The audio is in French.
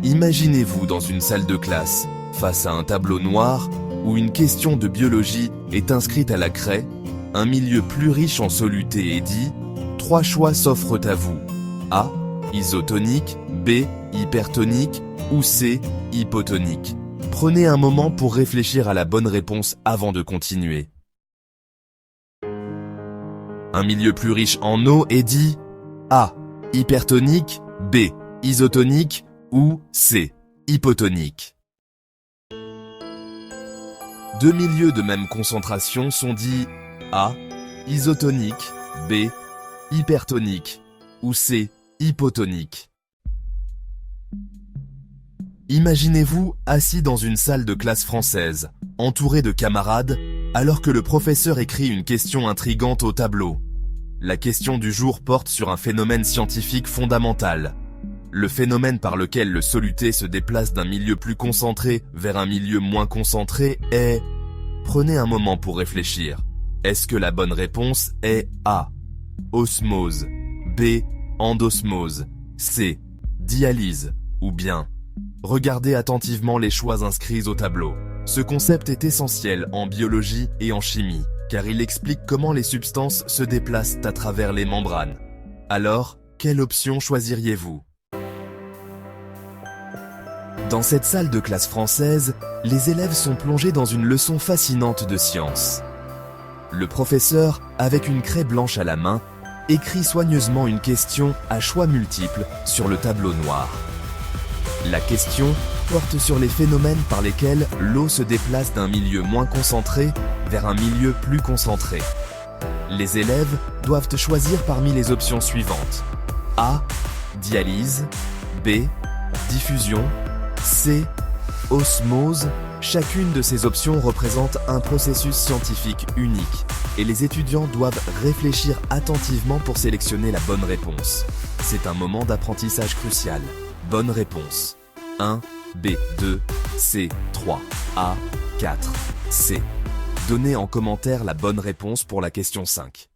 Imaginez-vous dans une salle de classe, face à un tableau noir, où une question de biologie est inscrite à la craie, un milieu plus riche en soluté et dit « 3 choix s'offrent à vous. A. Isotonique, B. Hypertonique ou C. Hypotonique. » Prenez un moment pour réfléchir à la bonne réponse avant de continuer. Un milieu plus riche en eau est dit A. Hypertonique, B. Isotonique ou C. Hypotonique. Deux milieux de même concentration sont dits A. Isotonique, B. Hypertonique ou C. Hypotonique. Imaginez-vous assis dans une salle de classe française, entouré de camarades, alors que le professeur écrit une question intrigante au tableau. La question du jour porte sur un phénomène scientifique fondamental. Le phénomène par lequel le soluté se déplace d'un milieu plus concentré vers un milieu moins concentré est... Prenez un moment pour réfléchir. Est-ce que la bonne réponse est A. Osmose, B. Endosmose, C. Dialyse, ou bien... Regardez attentivement les choix inscrits au tableau. Ce concept est essentiel en biologie et en chimie, car il explique comment les substances se déplacent à travers les membranes. Alors, quelle option choisiriez-vous ? Dans cette salle de classe française, les élèves sont plongés dans une leçon fascinante de science. Le professeur, avec une craie blanche à la main, écrit soigneusement une question à choix multiples sur le tableau noir. La question porte sur les phénomènes par lesquels l'eau se déplace d'un milieu moins concentré vers un milieu plus concentré. Les élèves doivent choisir parmi les options suivantes. A. Dialyse, B. Diffusion, C. Osmose. Chacune de ces options représente un processus scientifique unique et les étudiants doivent réfléchir attentivement pour sélectionner la bonne réponse. C'est un moment d'apprentissage crucial. Bonne réponse. 1, B, 2, C, 3, A, 4, C. Donnez en commentaire la bonne réponse pour la question 5.